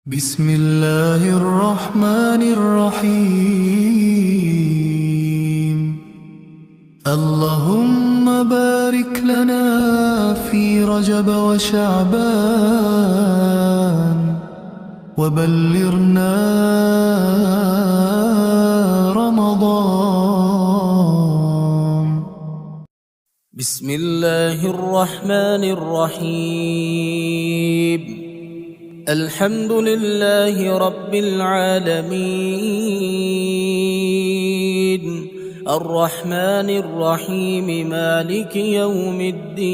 بسم الله الرحمن الرحيم. اللهم بارك لنا في رجب وشعبان وبلغنا رمضان. بسم الله الرحمن الرحيم. الحمد لله رب العالمين، الرحمن الرحيم، مالك يوم الدين.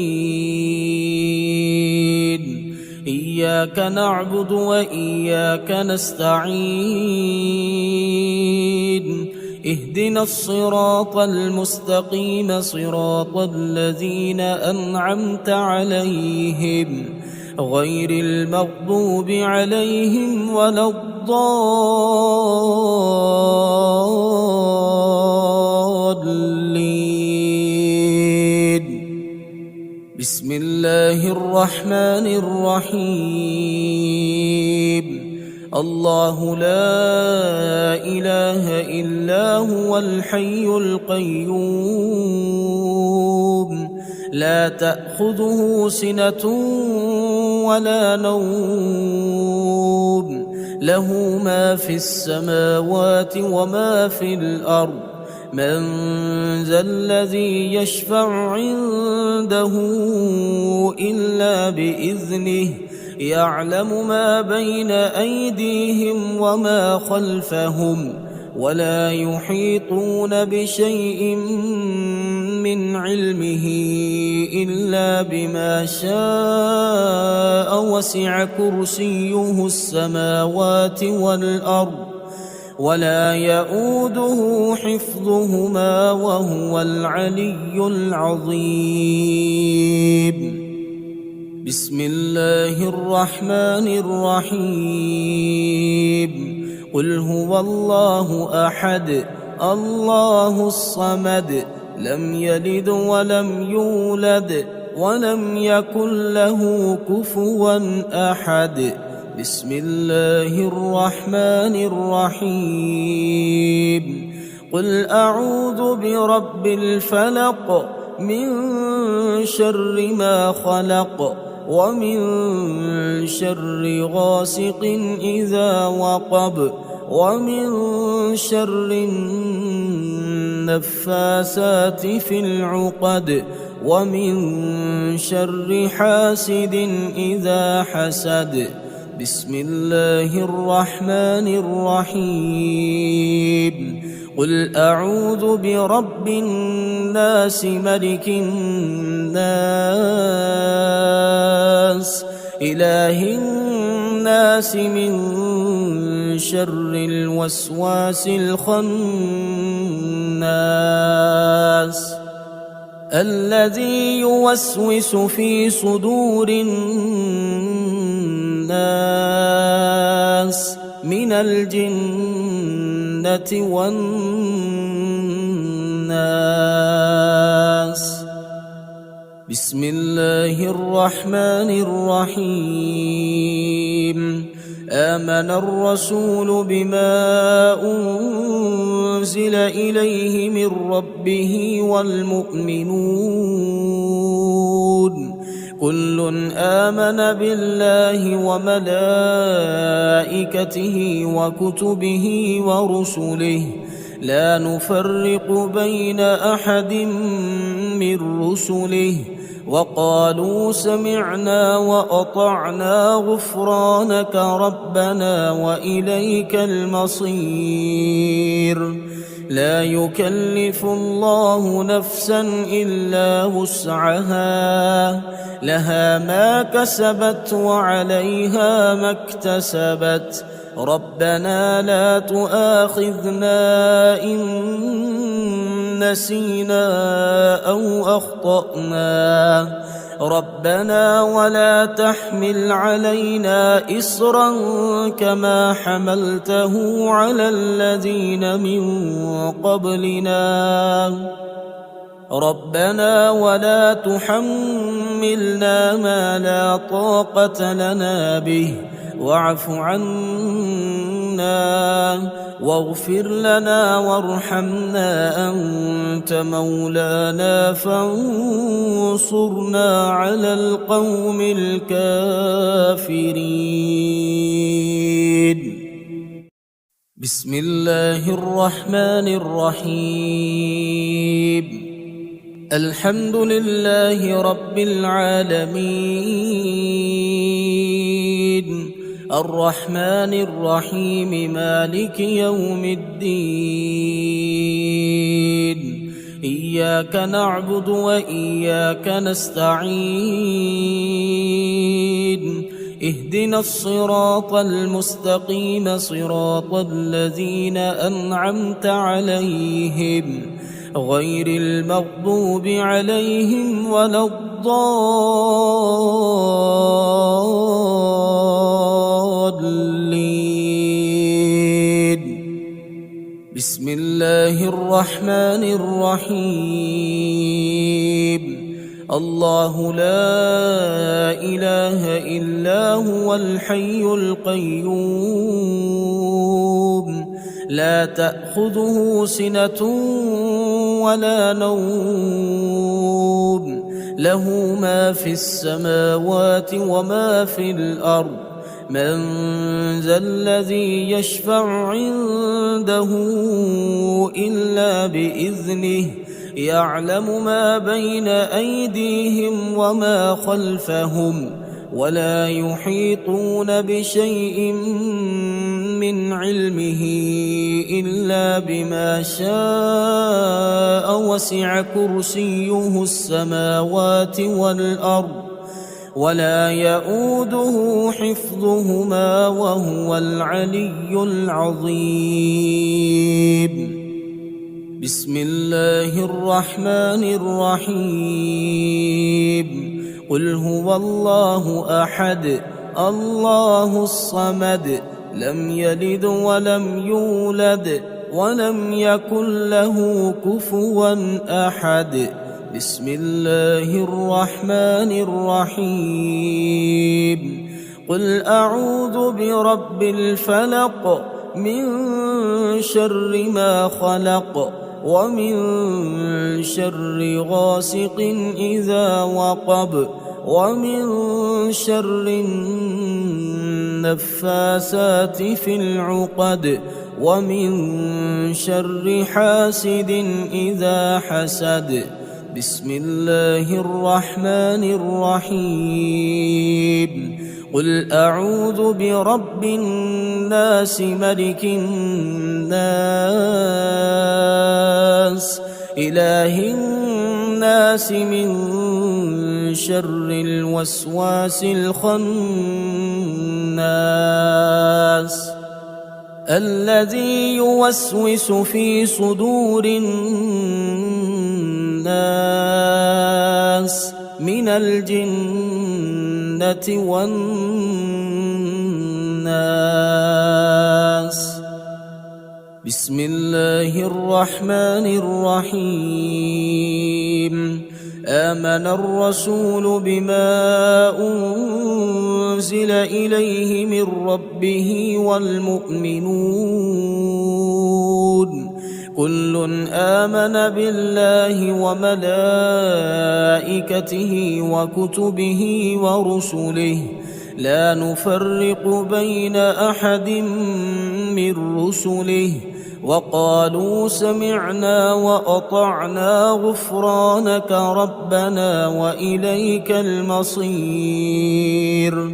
إياك نعبد وإياك نستعين. اهدنا الصراط المستقيم، صراط الذين أنعمت عليهم غير المغضوب عليهم ولا الضالين. بسم الله الرحمن الرحيم. الله لا إله إلا هو الحي القيوم، لا تأخذه سنة ولا نوم، له ما في السماوات وما في الأرض. من ذا الذي يشفع عنده إلا بإذنه، يعلم ما بين أيديهم وما خلفهم، ولا يحيطون بشيء من علمه إلا بما شاء. وسع كرسيه السماوات والأرض ولا يؤوده حفظهما وهو العلي العظيم. بسم الله الرحمن الرحيم. قل هو الله أحد، الله الصمد، لم يلد ولم يولد ولم يكن له كفوا أحد. بسم الله الرحمن الرحيم. قل أعوذ برب الفلق، من شر ما خلق، ومن شر غاسق إذا وقب، ومن شر النفاثات في العقد، ومن شر حاسد إذا حسد. بسم الله الرحمن الرحيم. قل أعوذ برب الناس، ملك الناس، إله الناس، من شر الوسواس الخناس، الذي يوسوس في صدور الناس من الجنة والناس. بسم الله الرحمن الرحيم. آمن الرسول بما أنزل إليه من ربه والمؤمنون، كل آمن بالله وملائكته وكتبه ورسله، لا نفرق بين أحد من رسله، وقالوا سمعنا وأطعنا غفرانك ربنا وإليك المصير. لا يكلف الله نفسا إلا وسعها، لها ما كسبت وعليها ما اكتسبت. ربنا لا تؤاخذنا إن نسينا أو أخطأنا، ربنا ولا تحمل علينا إصرا كما حملته على الذين من قبلنا، ربنا ولا تحملنا ما لا طاقة لنا به، واعف عنا واغفر لنا وارحمنا أنت مولانا فانصرنا على القوم الكافرين. بسم الله الرحمن الرحيم. الحمد لله رب العالمين الرحمن الرحيم مالك يوم الدين إياك نعبد وإياك نستعين اهدنا الصراط المستقيم صراط الذين أنعمت عليهم غير المغضوب عليهم ولا الضالين. بسم الله الرحمن الرحيم. الله لا إله إلا هو الحي القيوم لا تأخذه سنة ولا نوم له ما في السماوات وما في الأرض من ذا الذي يشفع عنده إلا بإذنه يعلم ما بين أيديهم وما خلفهم ولا يحيطون بشيء من علمه إلا بما شاء وسع كرسيه السماوات والأرض ولا يؤوده حفظهما وهو العلي العظيم. بسم الله الرحمن الرحيم. قل هو الله أحد الله الصمد لم يلد ولم يولد ولم يكن له كفوا أحد. بسم الله الرحمن الرحيم. قل أعوذ برب الفلق من شر ما خلق ومن شر غاسق إذا وقب ومن شر النفاثات في العقد ومن شر حاسد إذا حسد. بسم الله الرحمن الرحيم. قل أعوذ برب الناس ملك الناس إله الناس من شر الوسواس الخناس الذي يوسوس في صدور الناس من الجنة والناس. بسم الله الرحمن الرحيم. آمن الرسول بما أنزل إليه من ربه والمؤمنون كل آمن بالله وملائكته وكتبه ورسله لا نفرق بين أحد من رسله وقالوا سمعنا وأطعنا غفرانك ربنا وإليك المصير.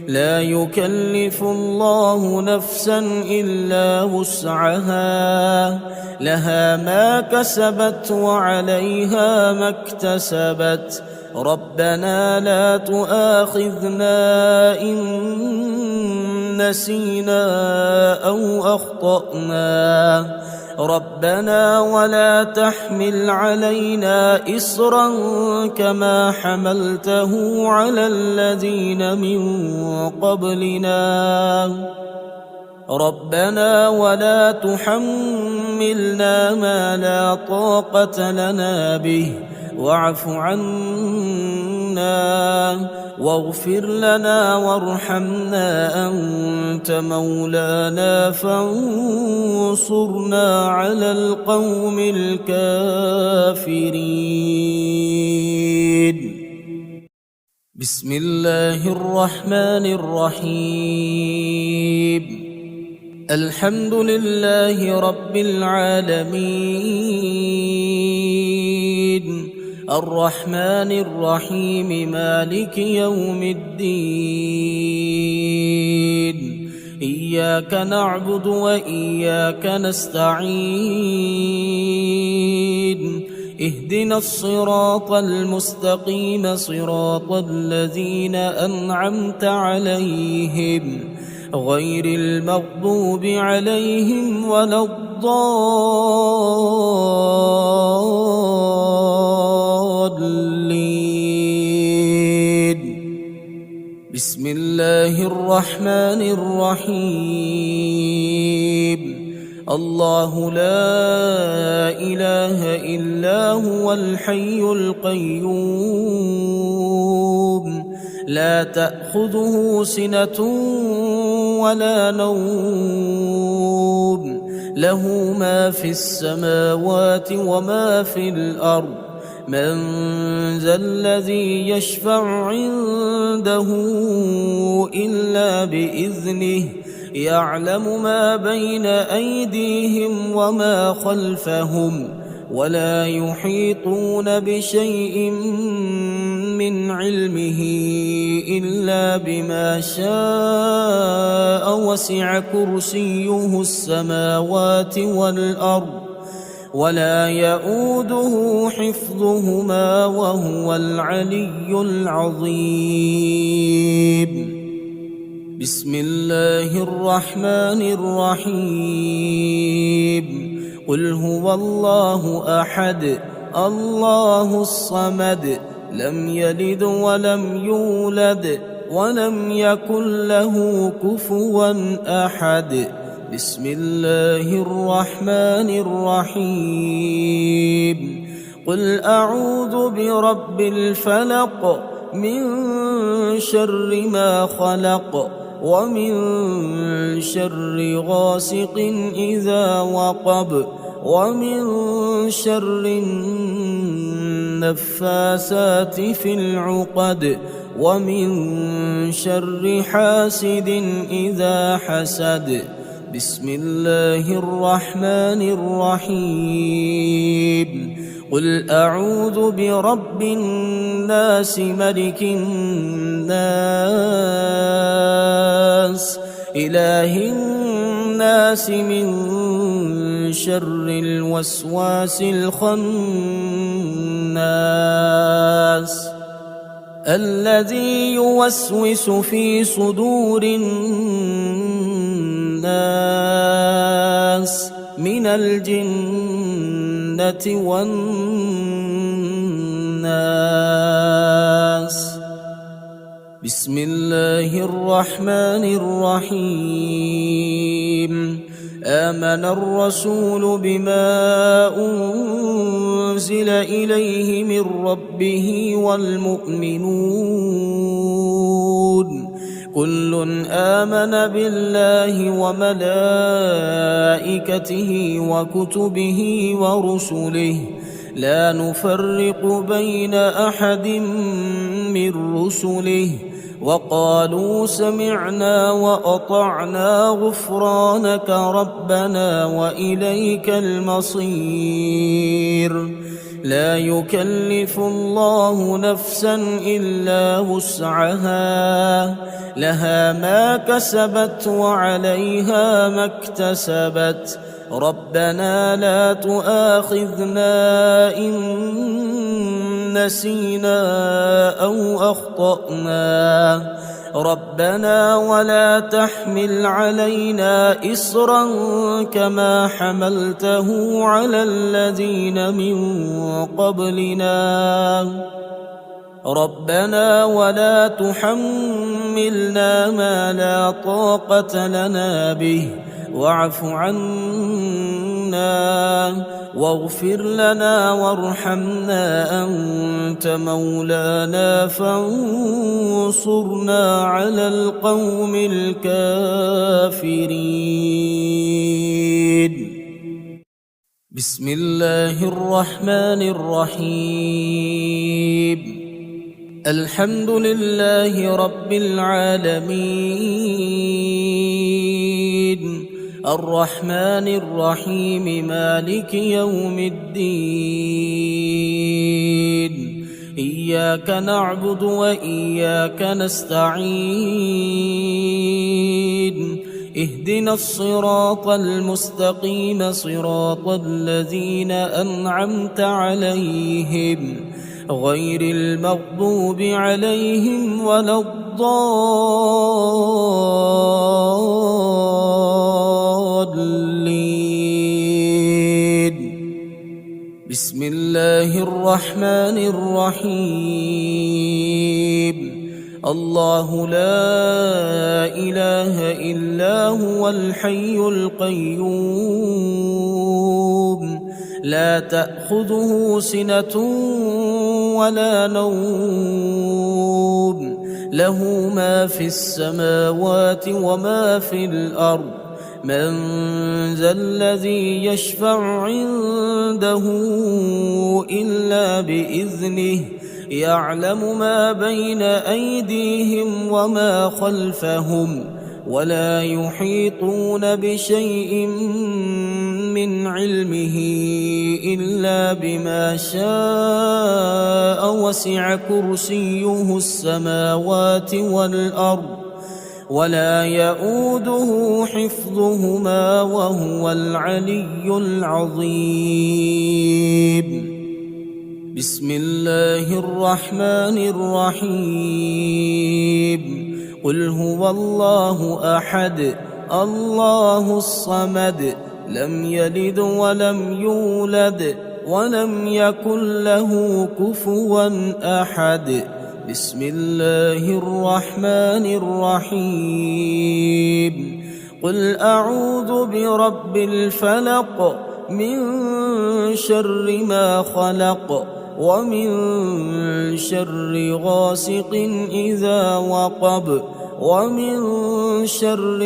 لا يكلف الله نفسا إلا وسعها لها ما كسبت وعليها ما اكتسبت ربنا لا تؤاخذنا إن نسينا أو أخطأنا ربنا ولا تحمل علينا إصرا كما حملته على الذين من قبلنا ربنا ولا تحملنا ما لا طاقة لنا به واعف عنا واغفر لنا وارحمنا أنت مولانا فانصرنا على القوم الكافرين. بسم الله الرحمن الرحيم. الحمد لله رب العالمين الرحمن الرحيم مالك يوم الدين إياك نعبد وإياك نستعين اهدنا الصراط المستقيم صراط الذين أنعمت عليهم غير المغضوب عليهم ولا الضالين. بسم الله الرحمن الرحيم. الله لا إله إلا هو الحي القيوم لا تأخذه سنة ولا نوم له ما في السماوات وما في الأرض من ذا الذي يشفع عنده إلا بإذنه يعلم ما بين أيديهم وما خلفهم ولا يحيطون بشيء من علمه إلا بما شاء وسع كرسيه السماوات والأرض ولا يؤوده حفظهما وهو العلي العظيم. بسم الله الرحمن الرحيم. قل هو الله أحد الله الصمد لم يلد ولم يولد ولم يكن له كفوا أحد. بسم الله الرحمن الرحيم. قل أعوذ برب الفلق من شر ما خلق ومن شر غاسق إذا وقب ومن شر النفاثات في العقد ومن شر حاسد إذا حسد. بسم الله الرحمن الرحيم. قل أعوذ برب الناس ملك الناس إله الناس من شر الوسواس الخناس الذي يوسوس في صدور الناس من الجنة والناس. بسم الله الرحمن الرحيم. آمن الرسول بما أنزل إليه من ربه والمؤمنون كل آمن بالله وملائكته وكتبه ورسله لا نفرق بين أحد من رسله وقالوا سمعنا وأطعنا غفرانك ربنا وإليك المصير. لا يكلف الله نفسا إلا وسعها لها ما كسبت وعليها ما اكتسبت ربنا لا تؤاخذنا إن نسينا أو أخطأنا ربنا ولا تحمل علينا إصرا كما حملته على الذين من قبلنا ربنا ولا تحملنا ما لا طاقة لنا به واعف عنا واغفر لنا وارحمنا أنت مولانا فانصرنا على القوم الكافرين. بسم الله الرحمن الرحيم. الحمد لله رب العالمين الرحمن الرحيم مالك يوم الدين إياك نعبد وإياك نستعين اهدنا الصراط المستقيم صراط الذين أنعمت عليهم غير المغضوب عليهم ولا الضالين. بسم الله الرحمن الرحيم. الله لا إله إلا هو الحي القيوم لا تأخذه سنة ولا نوم له ما في السماوات وما في الأرض من ذا الذي يشفع عنده إلا بإذنه يعلم ما بين أيديهم وما خلفهم ولا يحيطون بشيء من علمه إلا بما شاء وسع كرسيه السماوات والأرض ولا يؤوده حفظهما وهو العلي العظيم. بسم الله الرحمن الرحيم. قل هو الله أحد الله الصمد لم يلد ولم يولد ولم يكن له كفوا أحد. بسم الله الرحمن الرحيم. قل أعوذ برب الفلق من شر ما خلق ومن شر غاسق إذا وقب ومن شر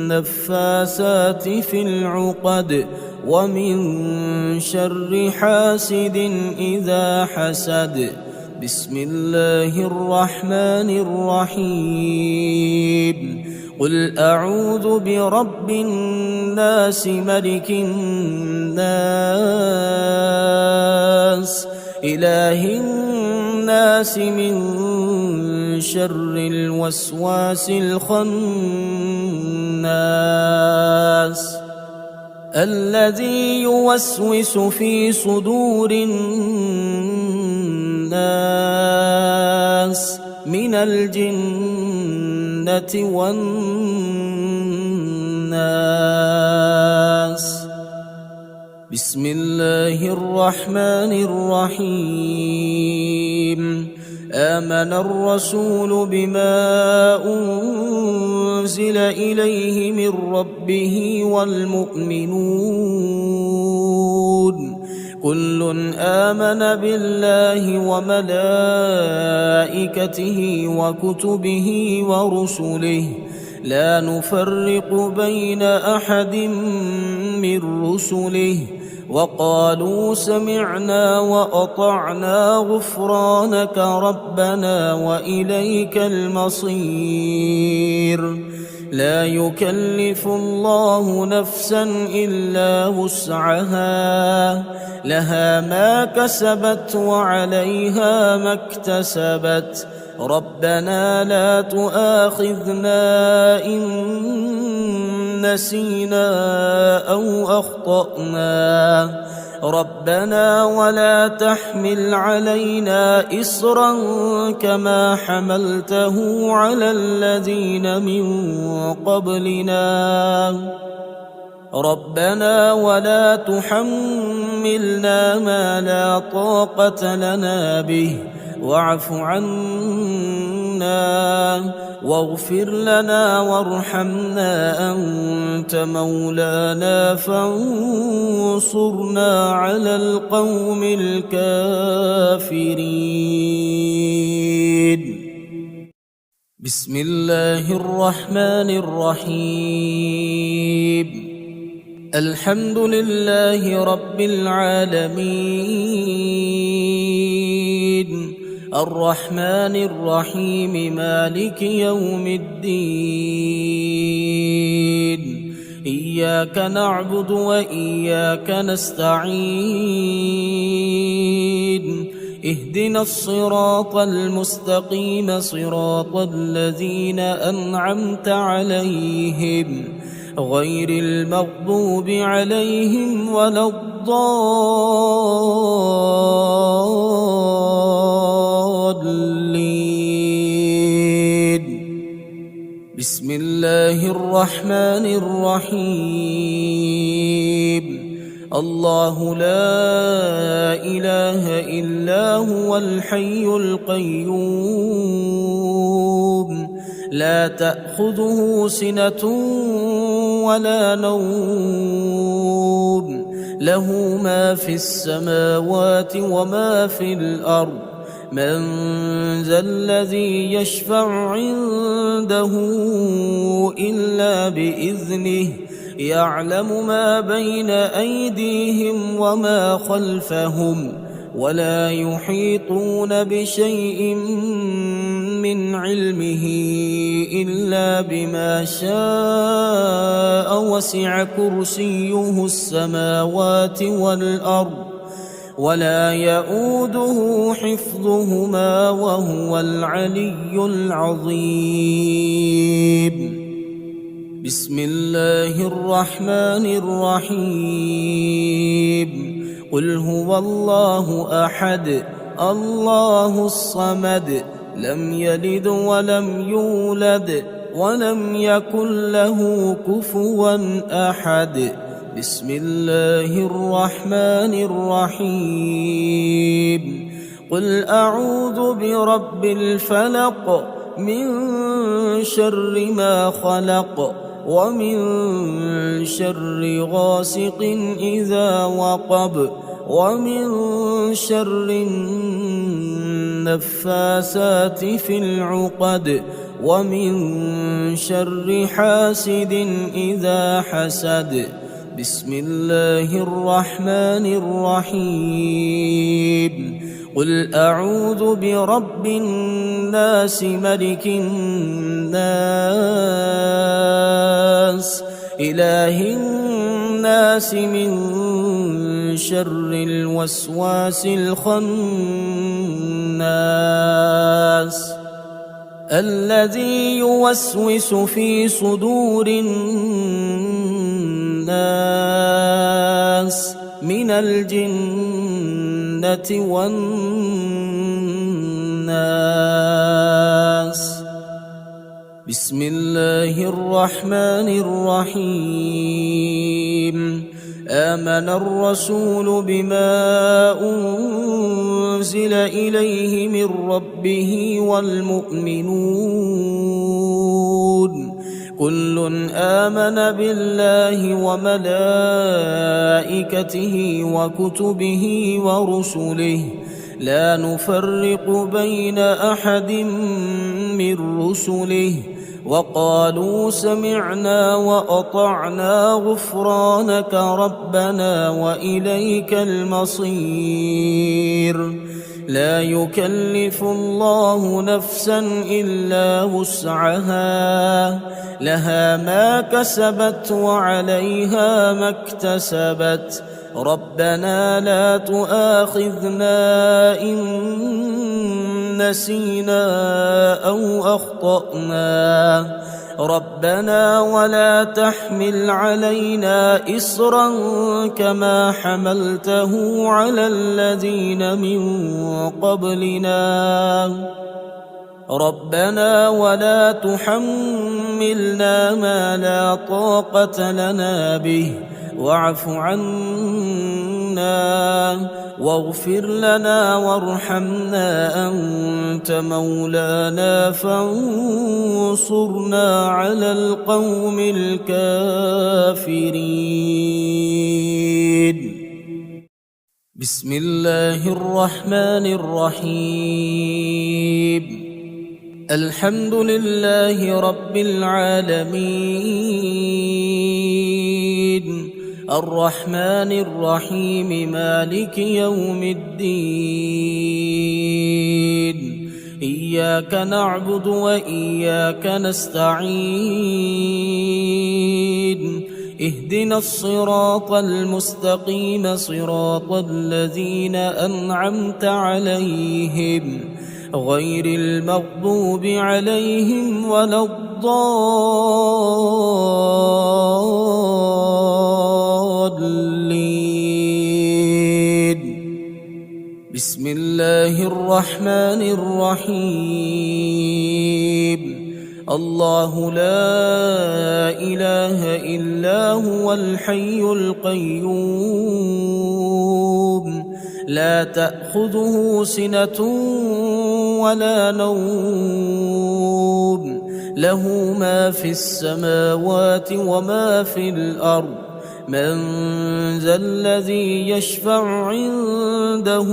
النفاثات في العقد ومن شر حاسد إذا حسد. بسم الله الرحمن الرحيم. قل أعوذ برب الناس ملك الناس إله الناس من شر الوسواس الخناس الذي يوسوس في صدور الناس من الجنة والناس. بسم الله الرحمن الرحيم. آمن الرسول بما أنزل إليه من ربه والمؤمنون كل آمن بالله وملائكته وكتبه ورسله لا نفرق بين أحد من رسله وقالوا سمعنا وأطعنا غفرانك ربنا وإليك المصير. لا يكلف الله نفسا إلا وسعها لها ما كسبت وعليها ما اكتسبت ربنا لا تؤاخذنا إن نسينا أو أخطأنا ربنا ولا تحمل علينا إصرا كما حملته على الذين من قبلنا ربنا ولا تحملنا ما لا طاقة لنا به واعف عنا واغفر لنا وارحمنا أنت مولانا فانصرنا على القوم الكافرين. بسم الله الرحمن الرحيم. الحمد لله رب العالمين الرحمن الرحيم مالك يوم الدين. إياك نعبد وإياك نستعين. اهدنا الصراط المستقيم صراط الذين أنعمت عليهم غير المغضوب عليهم ولا الضالين. بسم الله الرحمن الرحيم. الله لا إله إلا هو الحي القيوم لا تأخذه سنة ولا نوم له ما في السماوات وما في الأرض. من ذا الذي يشفع عنده إلا بإذنه يعلم ما بين أيديهم وما خلفهم ولا يحيطون بشيء من علمه إلا بما شاء وسع كرسيه السماوات والأرض ولا يؤوده حفظهما وهو العلي العظيم. بسم الله الرحمن الرحيم. قل هو الله أحد الله الصمد لم يلد ولم يولد ولم يكن له كفوا أحد. بسم الله الرحمن الرحيم. قل أعوذ برب الفلق من شر ما خلق ومن شر غاسق إذا وقب ومن شر النفاثات في العقد ومن شر حاسد إذا حسد. بسم الله الرحمن الرحيم. قل أعوذ برب الناس ملك الناس إله الناس من شر الوسواس الخناس الذي يوسوس في صدور الناس من الجنة والناس. بسم الله الرحمن الرحيم. آمن الرسول بما أنزل إليه من ربه والمؤمنون كل آمن بالله وملائكته وكتبه ورسله لا نفرق بين أحد من رسله وقالوا سمعنا وأطعنا غفرانك ربنا وإليك المصير. لا يكلف الله نفسا إلا وسعها لها ما كسبت وعليها ما اكتسبت. ربنا لا تؤاخذنا إن نسينا أو أخطأنا ربنا ولا تحمل علينا إصرا كما حملته على الذين من قبلنا ربنا ولا تحملنا ما لا طاقة لنا به واعف عنا واغفر لنا وارحمنا أنت مولانا فانصرنا على القوم الكافرين. بسم الله الرحمن الرحيم. الحمد لله رب العالمين الرحمن الرحيم مالك يوم الدين إياك نعبد وإياك نستعين اهدنا الصراط المستقيم صراط الذين أنعمت عليهم غير المغضوب عليهم ولا الضالين. بسم الله الرحمن الرحيم. الله لا إله إلا هو الحي القيوم لا تأخذه سنة ولا نوم له ما في السماوات وما في الأرض من ذا الذي يشفع عنده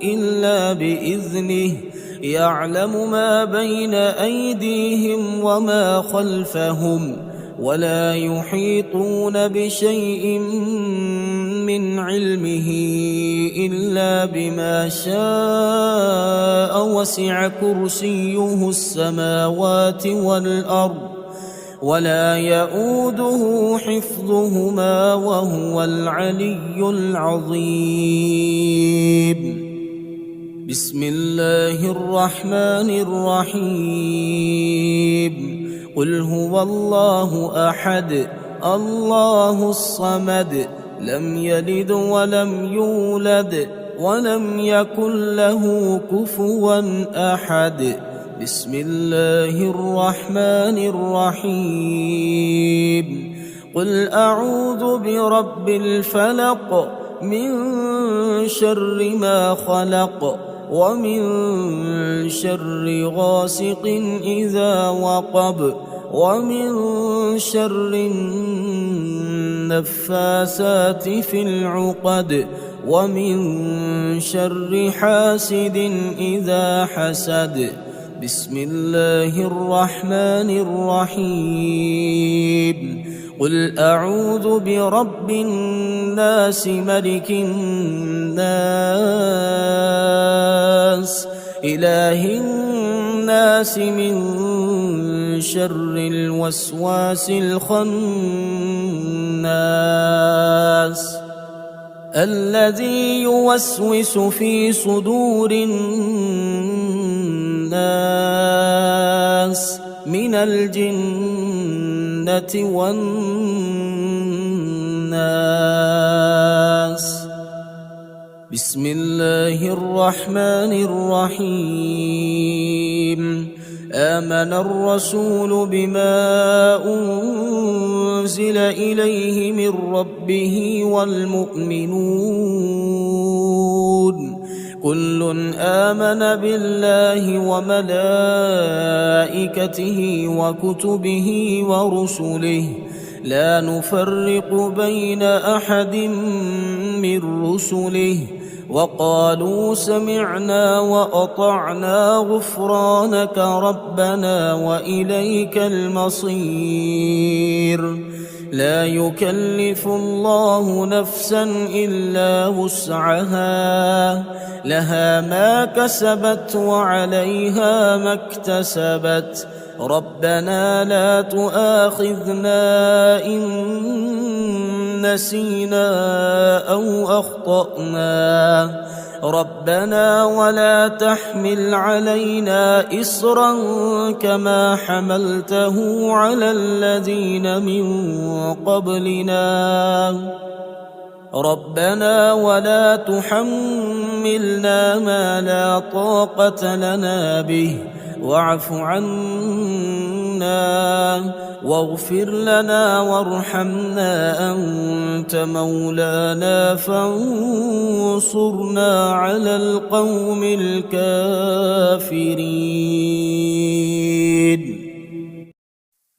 إلا بإذنه يعلم ما بين أيديهم وما خلفهم ولا يحيطون بشيء من علمه إلا بما شاء وسع كرسيه السماوات والأرض ولا يؤوده حفظهما وهو العلي العظيم. بسم الله الرحمن الرحيم. قل هو الله أحد الله الصمد لم يلد ولم يولد ولم يكن له كفوا أحد. بسم الله الرحمن الرحيم. قل أعوذ برب الفلق من شر ما خلق ومن شر غاسق إذا وقب ومن شر النفاثات في العقد ومن شر حاسد إذا حسد. بسم الله الرحمن الرحيم. قل أعوذ برب الناس ملك الناس إله الناس من شر الوسواس الخناس الذي يوسوس في صدور الناس من الجنة والناس. بسم الله الرحمن الرحيم. آمن الرسول بما أنزل إليه من ربه والمؤمنون كل آمن بالله وملائكته وكتبه ورسله لا نفرق بين أحد من رسله وقالوا سمعنا وأطعنا غفرانك ربنا وإليك المصير. لا يكلف الله نفسا إلا وسعها لها ما كسبت وعليها ما اكتسبت ربنا لا تؤاخذنا إن نسينا أو أخطأنا ربنا ولا تحمل علينا إصرا كما حملته على الذين من قبلنا ربنا ولا تحملنا ما لا طاقة لنا به واعف عنا واغفر لنا وارحمنا أنت مولانا فانصرنا على القوم الكافرين.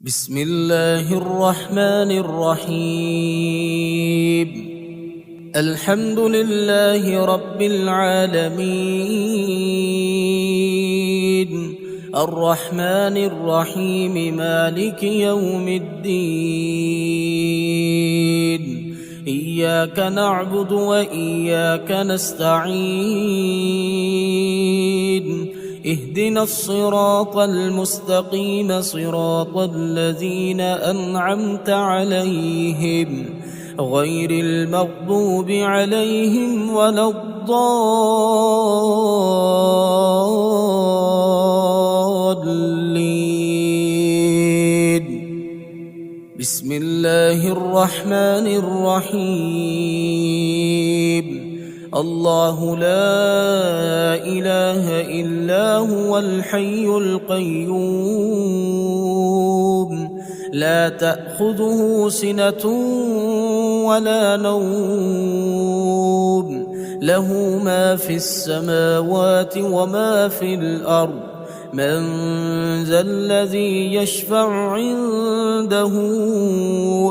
بسم الله الرحمن الرحيم. الحمد لله رب العالمين الرحمن الرحيم مالك يوم الدين إياك نعبد وإياك نستعين اهدنا الصراط المستقيم صراط الذين أنعمت عليهم غير المغضوب عليهم ولا الضالين. بسم الله الرحمن الرحيم. الله لا إله إلا هو الحي القيوم لا تأخذه سنة ولا نوم له ما في السماوات وما في الأرض من ذا الذي يشفع عنده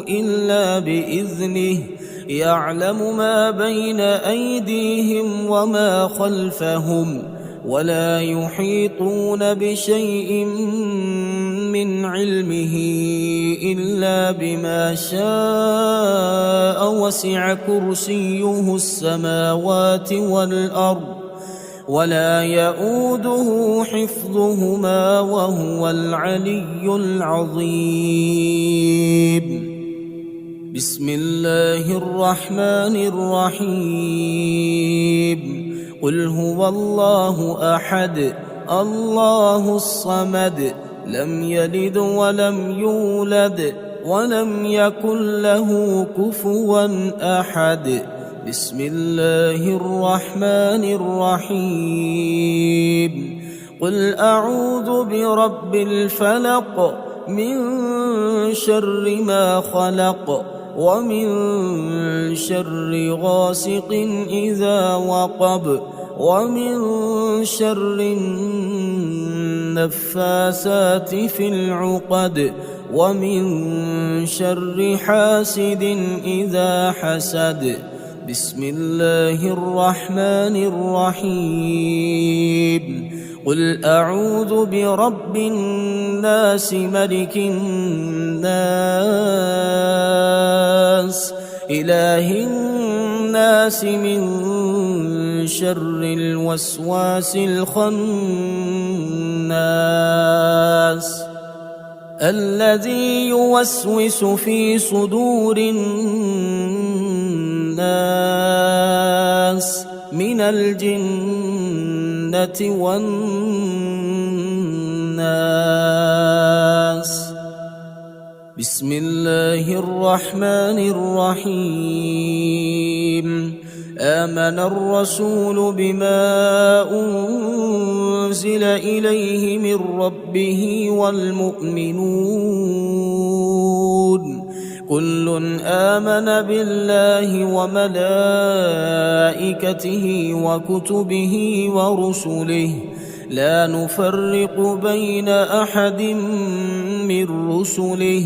إلا بإذنه يعلم ما بين أيديهم وما خلفهم ولا يحيطون بشيء من علمه إلا بما شاء وسع كرسيه السماوات والأرض ولا يؤوده حفظهما وهو العلي العظيم. بسم الله الرحمن الرحيم. قل هو الله أحد الله الصمد لم يلد ولم يولد ولم يكن له كفوا أحد. بسم الله الرحمن الرحيم. قل أعوذ برب الفلق من شر ما خلق ومن شر غاسق إذا وقب ومن شر النفاثات في العقد ومن شر حاسد إذا حسد. بسم الله الرحمن الرحيم. قل أعوذ برب الناس ملك الناس إله الناس من شر الوسواس الخناس الذي يوسوس في صدور الناس من الجنة والناس. بسم الله الرحمن الرحيم. آمن الرسول بما أنزل إليه من ربه والمؤمنون كل آمن بالله وملائكته وكتبه ورسله لا نفرق بين أحد من رسله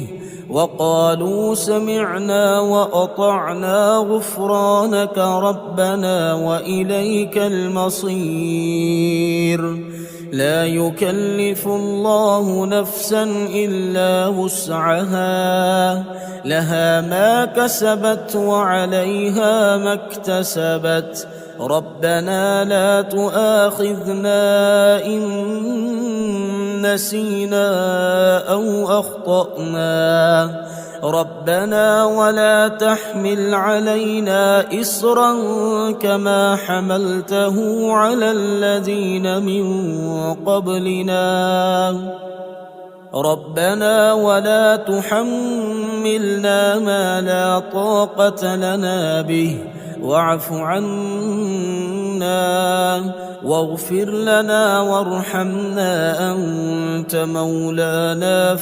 وقالوا سمعنا وأطعنا غفرانك ربنا وإليك المصير. لا يكلف الله نفسا إلا وسعها لها ما كسبت وعليها ما اكتسبت ربنا لا تؤاخذنا إن نسينا أو أخطأنا ربنا ولا تحمل علينا إصرا كما حملته على الذين من قبلنا ربنا ولا تحملنا ما لا طاقة لنا به واعف عنا واغفر لنا وارحمنا أنت مولانا